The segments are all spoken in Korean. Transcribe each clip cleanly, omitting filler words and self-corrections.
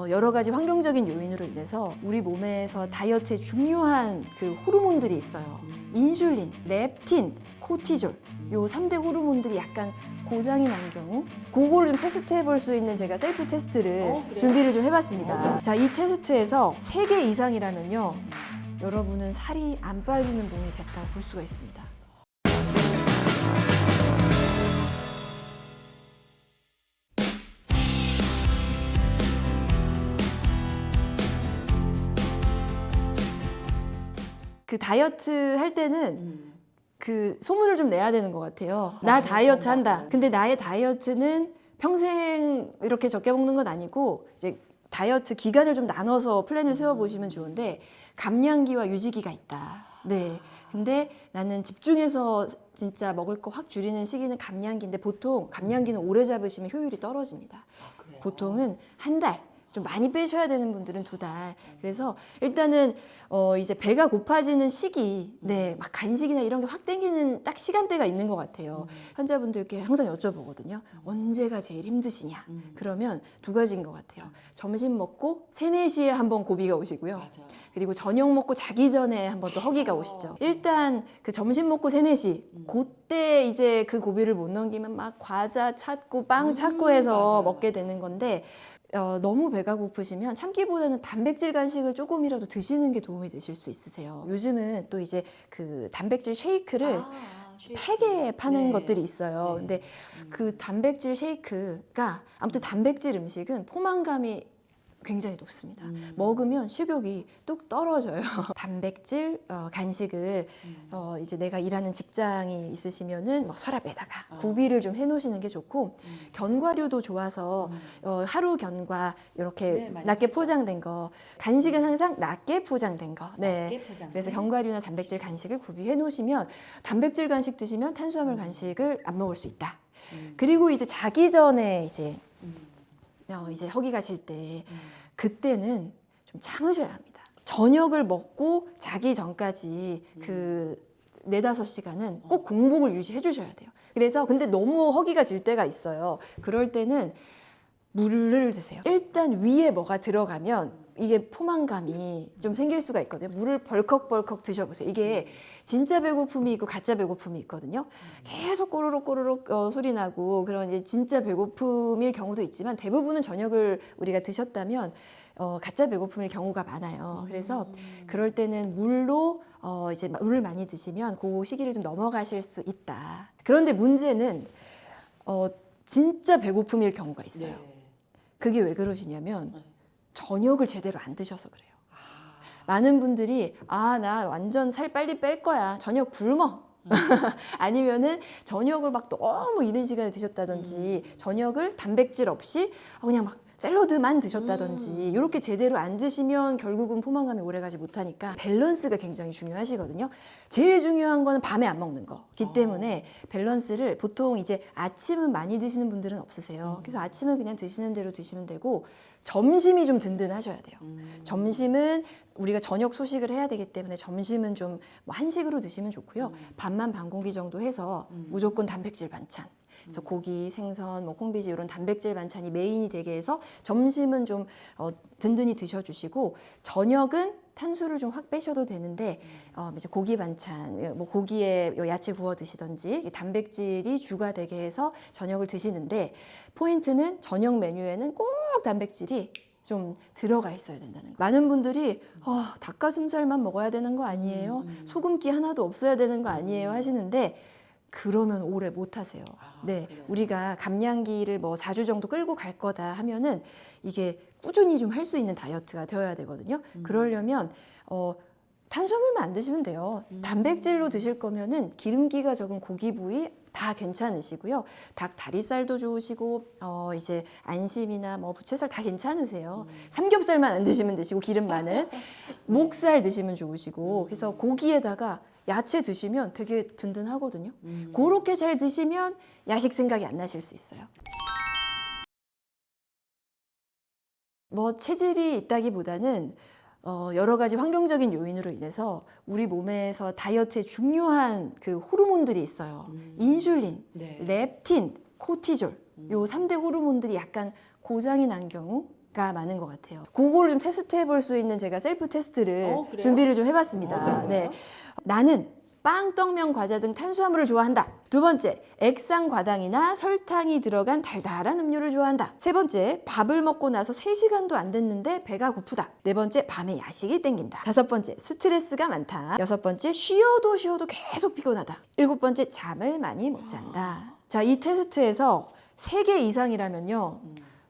여러 가지 환경적인 요인으로 인해서 우리 몸에서 다이어트에 중요한 그 호르몬들이 있어요. 인슐린, 렙틴, 코티졸 요 3대 호르몬들이 약간 고장이 난 경우 그거를 좀 테스트해 볼 수 있는 제가 셀프 테스트를 준비를 좀 해봤습니다. 자, 이 테스트에서 3개 이상이라면요 여러분은 살이 안 빠지는 몸이 됐다고 볼 수가 있습니다. 그 다이어트 할 때는 그 소문을 좀 내야 되는 것 같아요. 나 다이어트 한다. 근데 나의 다이어트는 평생 이렇게 적게 먹는 건 아니고 이제 다이어트 기간을 좀 나눠서 플랜을 세워보시면 좋은데 감량기와 유지기가 있다. 네. 근데 나는 집중해서 진짜 먹을 거 확 줄이는 시기는 감량기인데 보통 감량기는 오래 잡으시면 효율이 떨어집니다. 보통은 한 달. 좀 많이 빼셔야 되는 분들은 2달. 그래서 일단은 이제 배가 고파지는 시기, 네, 막 간식이나 이런 게 확 땡기는 딱 시간대가 있는 것 같아요. 환자분들께 항상 여쭤보거든요. 언제가 제일 힘드시냐? 그러면 2가지인 것 같아요. 점심 먹고 3, 4시에 한번 고비가 오시고요. 맞아. 그리고 저녁 먹고 자기 전에 한번 또 허기가 오시죠. 일단 그 점심 먹고 3, 4시 그때 이제 그 고비를 못 넘기면 막 과자 찾고 빵 찾고 해서 맞아요. 먹게 되는 건데 너무 배가 고프시면 참기보다는 단백질 간식을 조금이라도 드시는 게 도움이 되실 수 있으세요. 요즘은 또 이제 그 단백질 쉐이크를 팩에 파는 것들이 있어요. 근데 그 단백질 쉐이크가 아무튼 단백질 음식은 포만감이 굉장히 높습니다. 먹으면 식욕이 뚝 떨어져요. 단백질 간식을 이제 내가 일하는 직장이 있으시면은 뭐 서랍에다가 구비를 좀 해놓으시는 게 좋고 견과류도 좋아서 하루 견과 이렇게 네, 낮게 포장된 거 간식은 항상 낮게 포장된 거. 네. 그래서 견과류나 단백질 간식을 구비해 놓으시면 단백질 간식 드시면 탄수화물 간식을 안 먹을 수 있다. 그리고 이제 자기 전에 이제 허기가 질 때 그때는 좀 참으셔야 합니다. 저녁을 먹고 자기 전까지 그 4-5시간은 꼭 공복을 유지해 주셔야 돼요. 그래서 근데 너무 허기가 질 때가 있어요. 그럴 때는 물을 드세요. 일단 위에 뭐가 들어가면 이게 포만감이 좀 생길 수가 있거든요. 물을 벌컥벌컥 드셔보세요. 이게 진짜 배고픔이 있고 가짜 배고픔이 있거든요. 계속 꼬르륵 꼬르륵 소리 나고 그런 이제 진짜 배고픔일 경우도 있지만 대부분은 저녁을 우리가 드셨다면 가짜 배고픔일 경우가 많아요. 그래서 그럴 때는 물로 이제 물을 많이 드시면 그 시기를 좀 넘어가실 수 있다. 그런데 문제는 진짜 배고픔일 경우가 있어요. 그게 왜 그러시냐면 저녁을 제대로 안 드셔서 그래요. 많은 분들이 나 완전 살 빨리 뺄 거야. 저녁 굶어. 아니면은 저녁을 막 너무 이른 시간에 드셨다든지 저녁을 단백질 없이 그냥 막 샐러드만 드셨다든지 이렇게 제대로 안 드시면 결국은 포만감이 오래가지 못하니까 밸런스가 굉장히 중요하시거든요. 제일 중요한 거는 밤에 안 먹는 거기 때문에 밸런스를 보통 이제 아침은 많이 드시는 분들은 없으세요. 그래서 아침은 그냥 드시는 대로 드시면 되고 점심이 좀 든든하셔야 돼요. 점심은 우리가 저녁 소식을 해야 되기 때문에 점심은 좀 뭐 한식으로 드시면 좋고요. 밥만 반 공기 정도 해서 무조건 단백질 반찬. 그래서 고기, 생선, 뭐 콩비지 이런 단백질 반찬이 메인이 되게 해서 점심은 좀 든든히 드셔주시고 저녁은 탄수를 좀 확 빼셔도 되는데 이제 고기 반찬, 뭐 고기에 야채 구워 드시던지 단백질이 주가 되게 해서 저녁을 드시는데 포인트는 저녁 메뉴에는 꼭 단백질이 좀 들어가 있어야 된다는 거. 많은 분들이 닭가슴살만 먹어야 되는 거 아니에요? 소금기 하나도 없어야 되는 거 아니에요? 하시는데 그러면 오래 못 하세요. 네, 우리가 감량기를 뭐 4주 정도 끌고 갈 거다 하면은 이게 꾸준히 좀 할 수 있는 다이어트가 되어야 되거든요. 그러려면 탄수화물만 안 드시면 돼요. 단백질로 드실 거면은 기름기가 적은 고기 부위 다 괜찮으시고요. 닭 다리살도 좋으시고 이제 안심이나 뭐 부채살 다 괜찮으세요. 삼겹살만 안 드시면 되시고 기름 많은 목살 드시면 좋으시고 그래서 고기에다가 야채 드시면 되게 든든하거든요. 그렇게 잘 드시면 야식 생각이 안 나실 수 있어요. 뭐 체질이 있다기보다는 여러 가지 환경적인 요인으로 인해서 우리 몸에서 다이어트에 중요한 그 호르몬들이 있어요. 인슐린, 렙틴, 코티졸 요 3대 호르몬들이 약간 고장이 난 경우가 많은 것 같아요. 그거를 좀 테스트해 볼 수 있는 제가 셀프 테스트를 준비를 좀 해봤습니다. 네. 나는 빵, 떡면, 과자 등 탄수화물을 좋아한다. 두 번째, 액상과당이나 설탕이 들어간 달달한 음료를 좋아한다. 세 번째, 밥을 먹고 나서 3시간도 안 됐는데 배가 고프다. 네 번째, 밤에 야식이 땡긴다. 다섯 번째, 스트레스가 많다. 여섯 번째, 쉬어도 계속 피곤하다. 일곱 번째, 잠을 많이 못 잔다. 자, 이 테스트에서 3개 이상이라면요,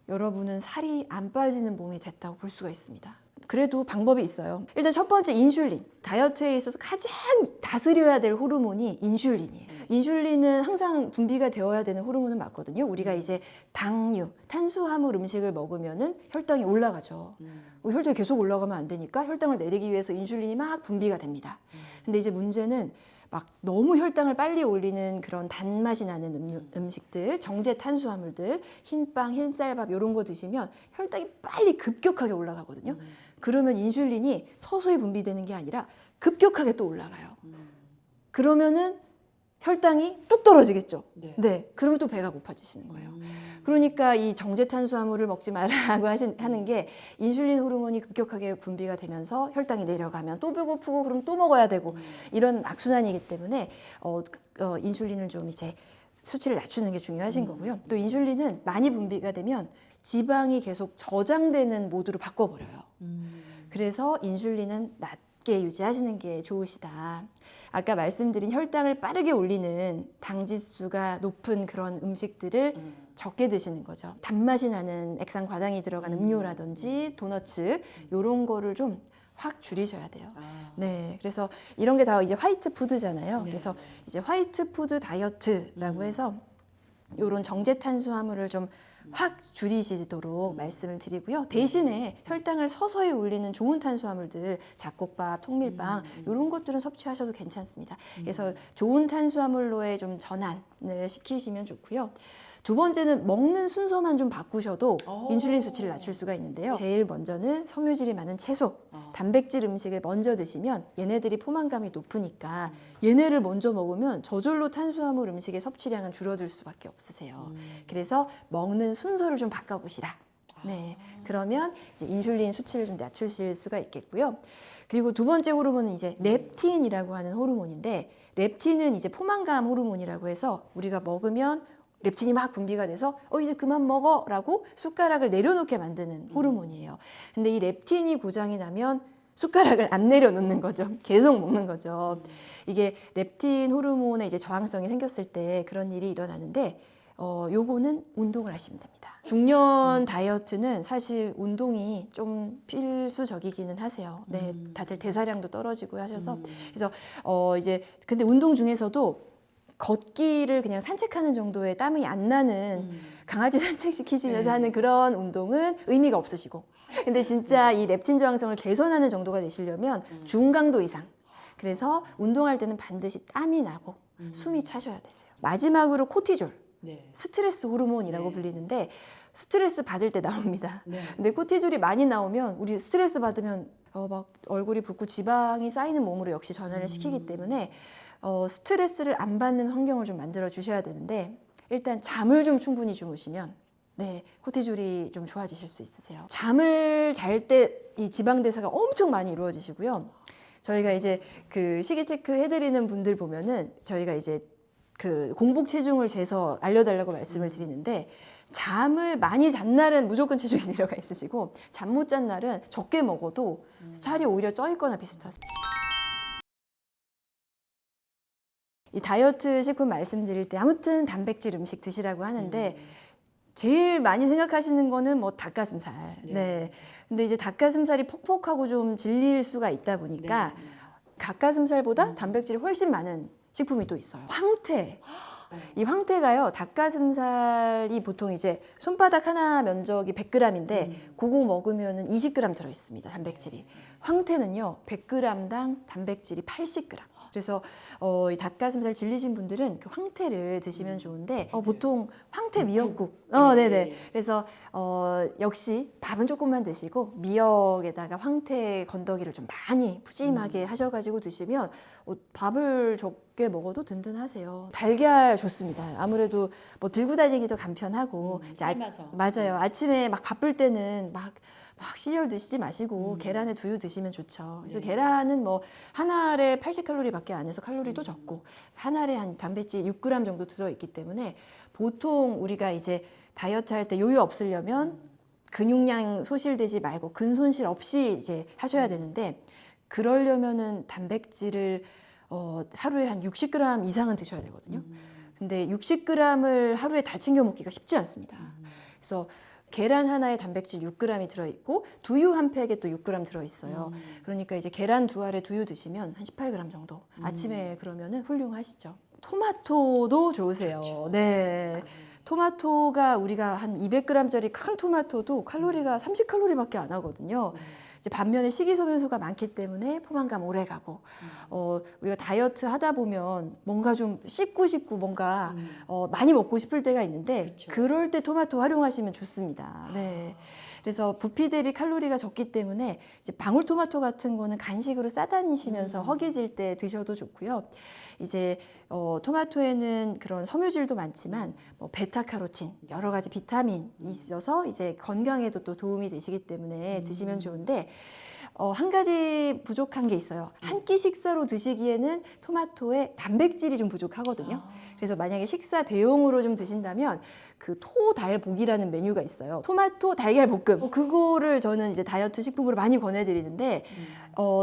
여러분은 살이 안 빠지는 몸이 됐다고 볼 수가 있습니다. 그래도 방법이 있어요. 일단 첫 번째, 인슐린. 다이어트에 있어서 가장 다스려야 될 호르몬이 인슐린이에요. 인슐린은 항상 분비가 되어야 되는 호르몬은 맞거든요. 우리가 이제 당류, 탄수화물 음식을 먹으면은 혈당이 올라가죠. 혈당이 계속 올라가면 안 되니까 혈당을 내리기 위해서 인슐린이 막 분비가 됩니다. 근데 이제 문제는 막 너무 혈당을 빨리 올리는 그런 단맛이 나는 음식들, 정제 탄수화물들, 흰빵, 흰쌀밥 이런 거 드시면 혈당이 빨리 급격하게 올라가거든요. 그러면 인슐린이 서서히 분비되는 게 아니라 급격하게 또 올라가요. 그러면은 혈당이 뚝 떨어지겠죠. 네. 그러면 또 배가 고파지시는 거예요. 그러니까 이 정제 탄수화물을 먹지 말라고 하는 게 인슐린 호르몬이 급격하게 분비가 되면서 혈당이 내려가면 또 배고프고 그럼 또 먹어야 되고 이런 악순환이기 때문에 인슐린을 좀 이제 수치를 낮추는 게 중요하신 거고요. 또 인슐린은 많이 분비가 되면 지방이 계속 저장되는 모드로 바꿔버려요. 그래서 인슐린은 낮게 유지하시는 게 좋으시다. 아까 말씀드린 혈당을 빠르게 올리는 당지수가 높은 그런 음식들을 적게 드시는 거죠. 단맛이 나는 액상과당이 들어간 음료라든지 도너츠 이런 거를 좀 확 줄이셔야 돼요. 네, 그래서 이런 게 다 이제 화이트 푸드잖아요. 그래서 이제 화이트 푸드 다이어트라고 해서 이런 정제 탄수화물을 좀 확 줄이시도록 말씀을 드리고요. 대신에 혈당을 서서히 올리는 좋은 탄수화물들, 잡곡밥, 통밀빵 이런 것들은 섭취하셔도 괜찮습니다. 그래서 좋은 탄수화물로의 좀 전환을 시키시면 좋고요. 두 번째는 먹는 순서만 좀 바꾸셔도 인슐린 수치를 낮출 수가 있는데요. 제일 먼저는 섬유질이 많은 채소, 단백질 음식을 먼저 드시면 얘네들이 포만감이 높으니까 얘네를 먼저 먹으면 저절로 탄수화물 음식의 섭취량은 줄어들 수밖에 없으세요. 그래서 먹는 순서를 좀 바꿔보시라. 네, 그러면 이제 인슐린 수치를 좀 낮추실 수가 있겠고요. 그리고 두 번째 호르몬은 이제 렙틴이라고 하는 호르몬인데, 렙틴은 이제 포만감 호르몬이라고 해서 우리가 먹으면 렙틴이 막 분비가 돼서 이제 그만 먹어 라고 숟가락을 내려놓게 만드는 호르몬이에요. 근데 이 렙틴이 고장이 나면 숟가락을 안 내려놓는 거죠. 계속 먹는 거죠. 이게 렙틴 호르몬에 이제 저항성이 생겼을 때 그런 일이 일어나는데 요거는 운동을 하시면 됩니다. 중년 다이어트는 사실 운동이 좀 필수적이기는 하세요. 네, 다들 대사량도 떨어지고 하셔서 그래서 이제 근데 운동 중에서도 걷기를 그냥 산책하는 정도의 땀이 안 나는 강아지 산책시키시면서 하는 그런 운동은 의미가 없으시고, 근데 진짜 이 렙틴 저항성을 개선하는 정도가 되시려면 중강도 이상, 그래서 운동할 때는 반드시 땀이 나고 숨이 차셔야 되세요. 마지막으로 코티졸, 스트레스 호르몬이라고 불리는데 스트레스 받을 때 나옵니다. 근데 코티졸이 많이 나오면 우리 스트레스 받으면 막 얼굴이 붓고 지방이 쌓이는 몸으로 역시 전환을 시키기 때문에 스트레스를 안 받는 환경을 좀 만들어 주셔야 되는데, 일단 잠을 좀 충분히 주무시면 네, 코티졸이 좀 좋아지실 수 있으세요. 잠을 잘 때 이 지방 대사가 엄청 많이 이루어지시고요. 저희가 이제 그 식이 체크 해드리는 분들 보면은 저희가 이제 그 공복 체중을 재서 알려달라고 말씀을 드리는데, 잠을 많이 잔 날은 무조건 체중이 내려가 있으시고 잠 못 잔 날은 적게 먹어도 살이 오히려 쪄 있거나 비슷하세요. 이 다이어트 식품 말씀드릴 때 아무튼 단백질 음식 드시라고 하는데 제일 많이 생각하시는 거는 뭐 닭가슴살. 네. 근데 이제 닭가슴살이 퍽퍽하고 좀 질릴 수가 있다 보니까 닭가슴살보다 단백질이 훨씬 많은 식품이 또 있어요. 황태. 이 황태가요, 닭가슴살이 보통 이제 손바닥 하나 면적이 100g인데 그거 먹으면은 20g 들어 있습니다, 단백질이. 황태는요 100g당 단백질이 80g. 그래서 이 닭가슴살 질리신 분들은 그 황태를 드시면 좋은데 보통 황태 미역국. 네네. 그래서 역시 밥은 조금만 드시고 미역에다가 황태 건더기를 좀 많이 푸짐하게 하셔가지고 드시면 밥을 적게 먹어도 든든하세요. 달걀 좋습니다. 아무래도 뭐 들고 다니기도 간편하고 삶아서. 맞아요. 아침에 막 바쁠 때는 막 시리얼 드시지 마시고 계란에 두유 드시면 좋죠. 그래서 계란은 뭐 한 알에 80칼로리밖에 안 해서 칼로리도 적고 한 알에 한 단백질 6g 정도 들어있기 때문에 보통 우리가 이제 다이어트 할 때 요요 없으려면 근육량 소실되지 말고 근손실 없이 이제 하셔야 되는데 그러려면은 단백질을 하루에 한 60g 이상은 드셔야 되거든요. 근데 60g을 하루에 다 챙겨 먹기가 쉽지 않습니다. 그래서 계란 하나에 단백질 6g이 들어있고 두유 한 팩에 또 6g 들어있어요. 그러니까 이제 계란 두 알에 두유 드시면 한 18g 정도. 아침에 그러면은 훌륭하시죠. 토마토도 좋으세요. 그렇죠. 네. 토마토가 우리가 한 200g짜리 큰 토마토도 칼로리가 30칼로리밖에 안 하거든요. 이제 반면에 식이섬유소가 많기 때문에 포만감 오래 가고 우리가 다이어트 하다 보면 뭔가 좀 씹고 뭔가 많이 먹고 싶을 때가 있는데 그렇죠. 그럴 때 토마토 활용하시면 좋습니다. 네. 그래서 부피 대비 칼로리가 적기 때문에 이제 방울토마토 같은 거는 간식으로 싸다니시면서 허기질 때 드셔도 좋고요. 이제 토마토에는 그런 섬유질도 많지만 뭐 베타카로틴, 여러 가지 비타민이 있어서 이제 건강에도 또 도움이 되시기 때문에 드시면 좋은데 한 가지 부족한 게 있어요. 한 끼 식사로 드시기에는 토마토에 단백질이 좀 부족하거든요. 그래서 만약에 식사 대용으로 좀 드신다면 그 토달볶이라는 메뉴가 있어요. 토마토 달걀 볶음. 그거를 저는 이제 다이어트 식품으로 많이 권해드리는데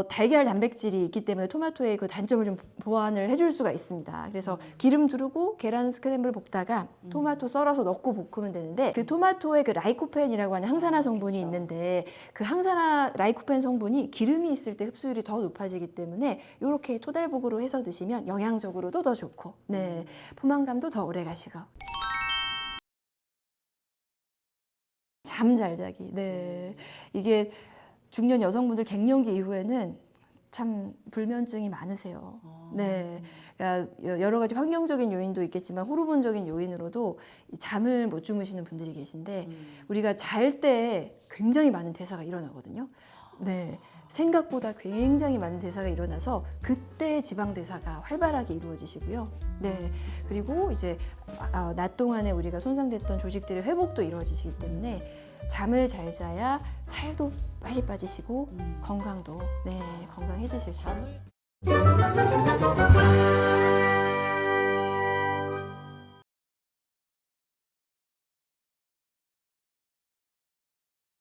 달걀 단백질이 있기 때문에 토마토의 그 단점을 좀 보완을 해줄 수가 있습니다. 그래서 기름 두르고 계란 스크램블 볶다가 토마토 썰어서 넣고 볶으면 되는데 그 토마토에 그 라이코펜이라고 하는 항산화 성분이 있는데 그 항산화 라이코펜 성분이 기름이 있을 때 흡수율이 더 높아지기 때문에 이렇게 토달볶으로 해서 드시면 영양적으로도 더 좋고 네 포만감도 더 오래 가시고 잠 잘 자기. 네. 이게 중년 여성분들 갱년기 이후에는 참 불면증이 많으세요. 네. 그러니까 여러 가지 환경적인 요인도 있겠지만 호르몬적인 요인으로도 잠을 못 주무시는 분들이 계신데 우리가 잘 때 굉장히 많은 대사가 일어나거든요. 네. 생각보다 굉장히 많은 대사가 일어나서 그때 지방 대사가 활발하게 이루어지시고요. 네. 그리고 이제 낮 동안에 우리가 손상됐던 조직들의 회복도 이루어지시기 때문에 잠을 잘 자야 살도 빨리 빠지시고 건강도 건강해지실 수 있어요.